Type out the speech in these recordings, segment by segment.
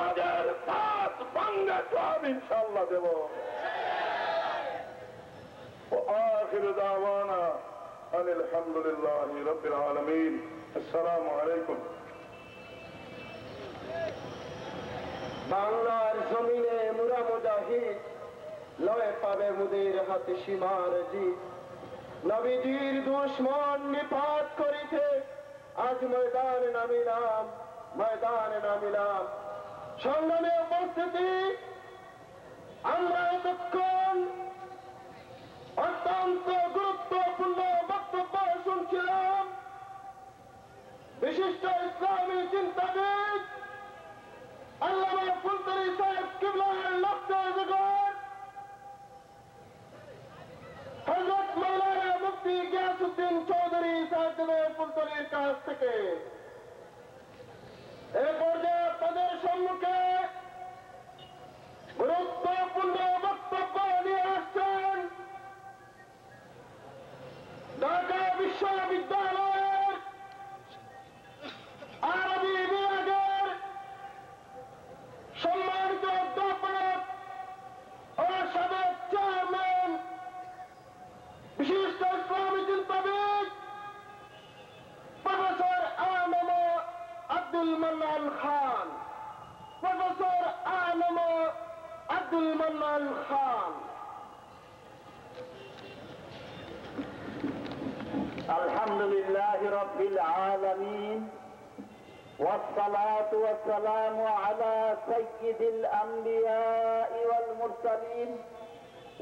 তোমাদের পাঁচ ভাঙ্গা সব ইনশাআল্লাহ দেব। وآخر دعوانا أن الحمد لله رب العالمين. السلام عليكم. বাংলার জমিনে মুরা মুজাহিদ লয়ে পাবে মুদের হাতে সীমার জিত। নবীজির দুশ্মন নিপাত করিতে আজ ময়দানে নামিলাম, ময়দানে নামিলাম। সংগ্রামে উপস্থিতি, আমরা এতক্ষণ অত্যন্ত গুরুত্বপূর্ণ বক্তব্য শুনছিলাম বিশিষ্ট ইসলামী চিন্তাবিদ আল্লামা ফুলতলী সাহেব কিবলার লক্ষ্য জগৎ হযরত মাওলানা মুফতি গিয়াসউদ্দিন চৌধুরী সাহেবের ফুলতলীর কাছ থেকে এ পর্যায়ে তাদের সম্মুখে গুরুত্বপূর্ণ বক্তব্য নিয়ে আসছেন ঢাকা বিশ্ববিদ্যালয়ের আরবি বিভাগের সম্মানিত অধ্যাপক ও সাবেক চেয়ারম্যান বিশিষ্ট ইসলামী চিন্তাবিদ প্রফেসর আনম আব্দুল মান্নান খান। প্রফেসর আনম আব্দুল মান্নান খান। الحمد لله رب العالمين والصلاة والسلام على سيد الأنبياء والمرسلين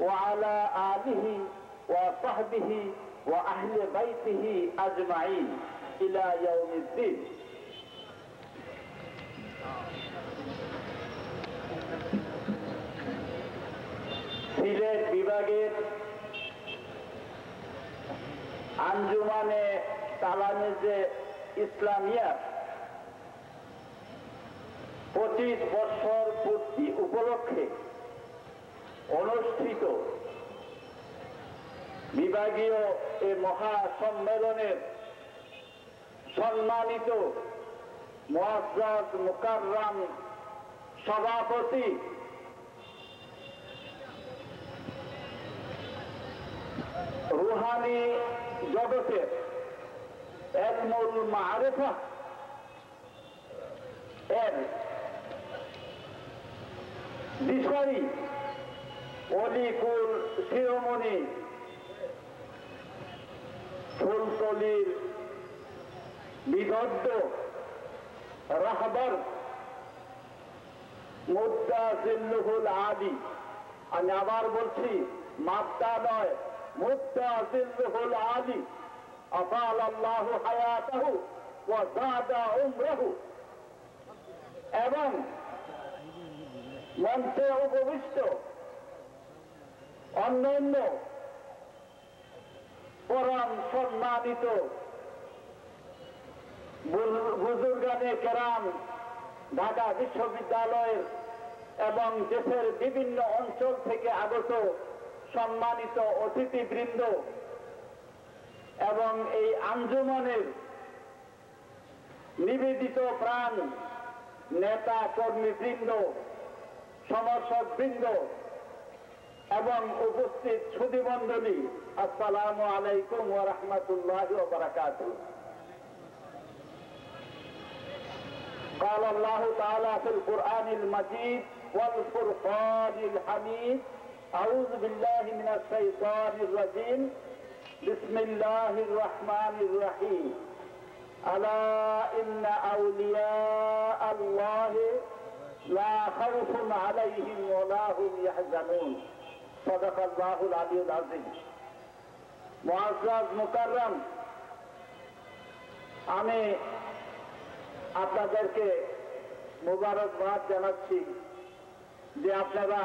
وعلى آله وصحبه وأهل بيته أجمعين إلى يوم الدين. সিলেট বিভাগের আঞ্জুমানে তালামিজে ইসলামিয়া 25 বছর পূর্তি উপলক্ষে অনুষ্ঠিত বিভাগীয় এ মহাসম্মেলনের সম্মানিত মুআজ্জাজ মুকাররম সভাপতি রুহানি জগতের ইলমুল মারিফা এর বিষয়ী অলিকুল শিরোমণি ফুলতলীর বিদগ্ধ রাহবার মুদ্দাজিল্লুহুল আলী, আমি আবার বলছি মাদ্দা নয়, মুদ্দাজিল্লুহুল আলী, আতাল আল্লাহু হায়াতাহু ওয়া যাদা উমরাহু, এবং মঞ্চে উপবিষ্ট অন্যান্য পরম সম্মানিত বুজুর্গানে কেরাম, ঢাকা বিশ্ববিদ্যালয়ের এবং দেশের বিভিন্ন অঞ্চল থেকে আগত সম্মানিত অতিথিবৃন্দ এবং এই আঞ্জুমানের নিবেদিত প্রাণ নেতা কর্মীবৃন্দ, সমর্থকবৃন্দ এবং উপস্থিত সুধীমণ্ডলী, আসসালামু আলাইকুম ওয়া রাহমাতুল্লাহি ওয়া বারাকাতুহু। قال الله تعالى في القرآن المجيد والفرقان الحميد أعوذ بالله من الشيطان الرجيم بسم الله الرحمن الرحيم ألا إن أولياء الله لا خوف عليهم ولا هم يحزنون صدق الله العلي العظيم. মুআজ্জাজ মুকাররম, আমি আপনাদেরকে মোবারকবাদ জানাচ্ছি যে আপনারা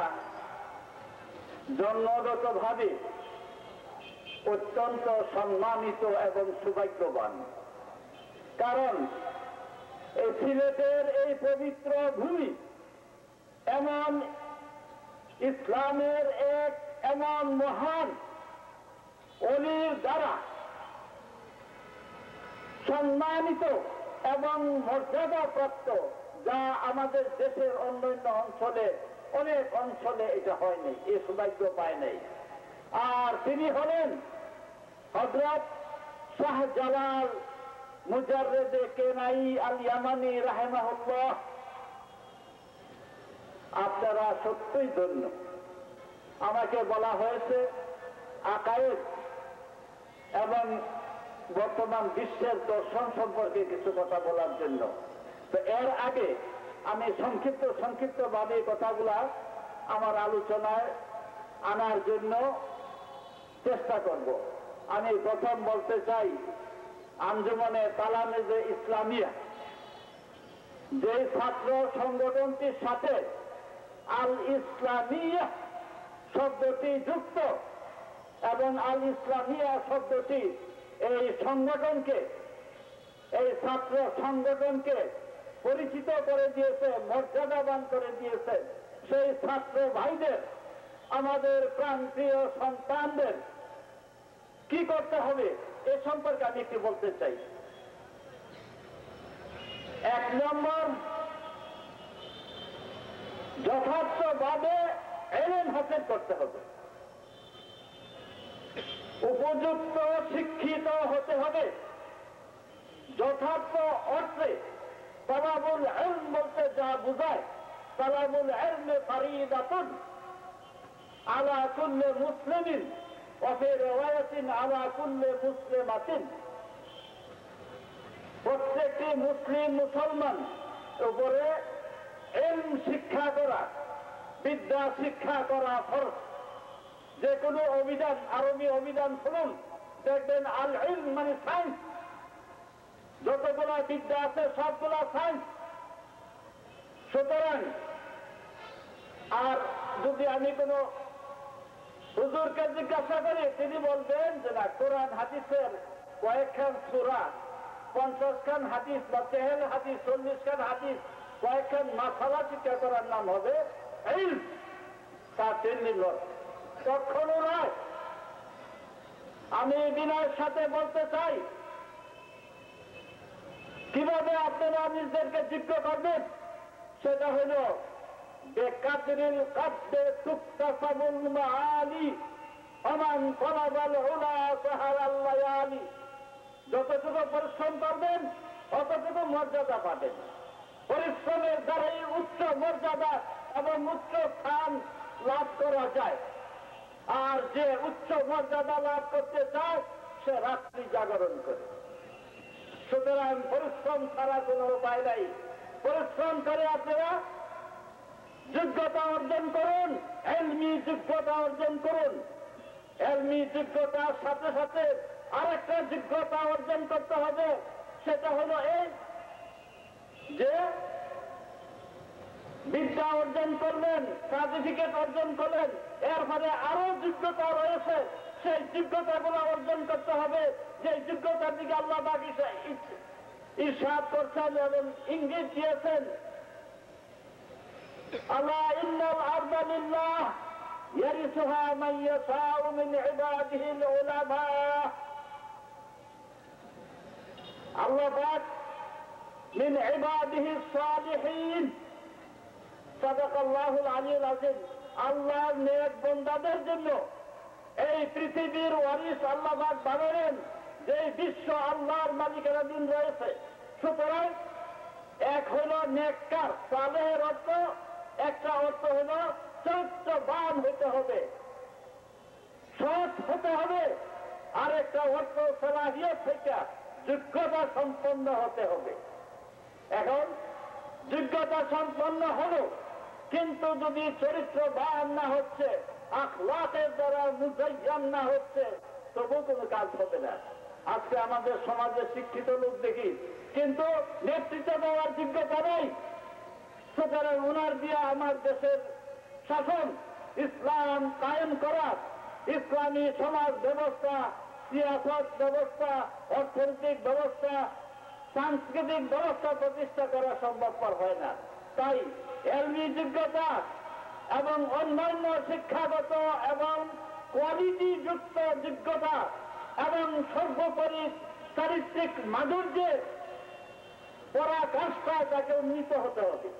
জন্মগতভাবে অত্যন্ত সম্মানিত এবং সৌভাগ্যবান। কারণ এই সিলেটের এই পবিত্র ভূমি এমন ইসলামের এক এমন মহান অলির দ্বারা সম্মানিত এবং মর্যাদাপ্রাপ্ত, যা আমাদের দেশের অন্যান্য অঞ্চলে অনেক অঞ্চলে এটা হয়নি, এই সৌভাগ্য পায় নাই। আর তিনি হলেন হযরত শাহজালাল মুজাররেদে কেনাই আল ইয়ামানি রাহিমাহুল্লাহ। আপনারা সত্যই ধন্য। আমাকে বলা হয়েছে আকায়েদ এবং বর্তমান বিশ্বের দর্শন সম্পর্কে কিছু কথা বলার জন্য। তো এর আগে আমি সংক্ষিপ্তভাবে কথাগুলা আমার আলোচনায় আনার জন্য চেষ্টা করব। আমি প্রথম বলতে চাই, আঞ্জুমানে তালামিজে ইসলামিয়া যে ছাত্র সংগঠনটির সাথে আল ইসলামিয়া শব্দটি যুক্ত এবং আল ইসলামিয়া শব্দটি এই সংগঠনকে, এই ছাত্র সংগঠনকে পরিচিত করে দিয়েছে, মর্যাদাবান করে দিয়েছে, সেই ছাত্র ভাইদের, আমাদের প্রান্তীয় সন্তানদের কি করতে হবে এ সম্পর্কে আমি একটু বলতে চাই। 1 নম্বর, যথার্থভাবে ইলম হাসিল করতে হবে, উপযুক্ত শিক্ষিত হতে হবে। যথার্থ অর্থে তালাবুল ইলম বলতে যা বুঝায়, তালাবুল ইলম ফরিদাতুন আলা কুল্লি মুসলিমিন ওয়া ফি রিওয়ায়াতিন আলা কুল্লি মুসলিমাতিন। প্রত্যেকটি মুসলিম মুসলমান উপরে ইলম শিক্ষা করা, বিদ্যা শিক্ষা করা ফরজ। যে কোনো অভিধান, আরবি অভিধান শুনুন, দেখবেন আল ইলম মানে সায়েন্স। যতগুলা বিদ্যা আছে সবগুলা সায়েন্স। সুতরাং আর যদি আমি কোন হুজুরকে জিজ্ঞাসা করি, তিনি বলবেন যে না, কোরআন হাদিসের কয়েকখান সূরা, 50 খান হাদিস বা 63 হাদিস, 40 খান হাদিস, কয়েকখান মাসালা শিক্ষা করার নাম হবে ইলম। তা তিনি কখনো নয়। আমি বিনয়ের সাথে বলতে চাই, কিভাবে আপনারা নিজেদেরকে যোগ্য করবেন, সেটা হল বেকাদরিল কাদ্দে তুকতাসাবুল মাআলি ওমান তালাবাল উলা সাহারাল লায়ালি। যতটুকু পরিশ্রম করবেন অতটুকু মর্যাদা পাবেন। পরিশ্রমের দ্বারাই উচ্চ মর্যাদা এবং উচ্চ স্থান লাভ করা যায়। আর যে উচ্চ মর্যাদা লাভ করতে চায় সে রাত্রি জাগরণ করে। সুতরাং পরিশ্রম ছাড়া কোনো উপায় নাই। পরিশ্রম করে আপনারা যোগ্যতা অর্জন করুন, ইলমি যোগ্যতা অর্জন করুন। ইলমি যোগ্যতার সাথে সাথে আরেকটা যোগ্যতা অর্জন করতে হবে, সেটা হলো এই যে বিদ্যা অর্জন করলেন, সার্টিফিকেট অর্জন করলেন, এর ফলে আরো যোগ্যতা রয়েছে, সেই যোগ্যতাগুলো অর্জন করতে হবে। যে যোগ্যতার দিকে আল্লাহ পাক ইরশাদ করছেন এবং ইঙ্গিত দিয়েছেন, আলা ইন্নাল আরদা লিল্লাহ ইয়ারিসুহা মান ইয়াশাউ মিন ইবাদিহিল উলামা। আল্লাহ পাক মিন ইবাদিহিস সালিহিন, সাদাকাল্লাহুল আলিয়্যুল আযীম। আল্লাহর নেক বান্দাদের জন্য এই পৃথিবীর ওয়ারিস আল্লাহ পাক বানালেন, যে বিশ্ব আল্লাহর মালিকানাধীন রয়েছে। সুতরাং এক হল নেককার, সালেহের অর্থ, একটা অর্থ হল চরিত্রবান হতে হবে, সৎ হতে হবে, আর একটা অর্থ সালাহিয়ত থেকে যোগ্যতা সম্পন্ন হতে হবে। এখন যোগ্যতা সম্পন্ন হলো, কিন্তু যদি চরিত্রবান না হচ্ছে, আখলাকের দ্বারা মুজায়্যান না হচ্ছে, তবু কোনো কাজ হবে না। আজকে আমাদের সমাজে শিক্ষিত লোক দেখি, কিন্তু নেতৃত্ব দেওয়ার যোগ্যতা নেই। সুতরাং ওনার দিয়ে আমার দেশের শাসন, ইসলাম কায়েম করা, ইসলামী সমাজ ব্যবস্থা, সিয়াসত ব্যবস্থা, অর্থনৈতিক ব্যবস্থা, সাংস্কৃতিক ব্যবস্থা প্রতিষ্ঠা করা সম্ভবপর হয় না। তাই ইলমি যোগ্যতা এবং অন্যান্য শিক্ষাগত এবং কোয়ালিটি যুক্ত যোগ্যতা এবং সর্বোপরি চারিত্রিক মাধুর্যে পরাকাষ্ঠায় তাকে উন্নীত হতে হবে।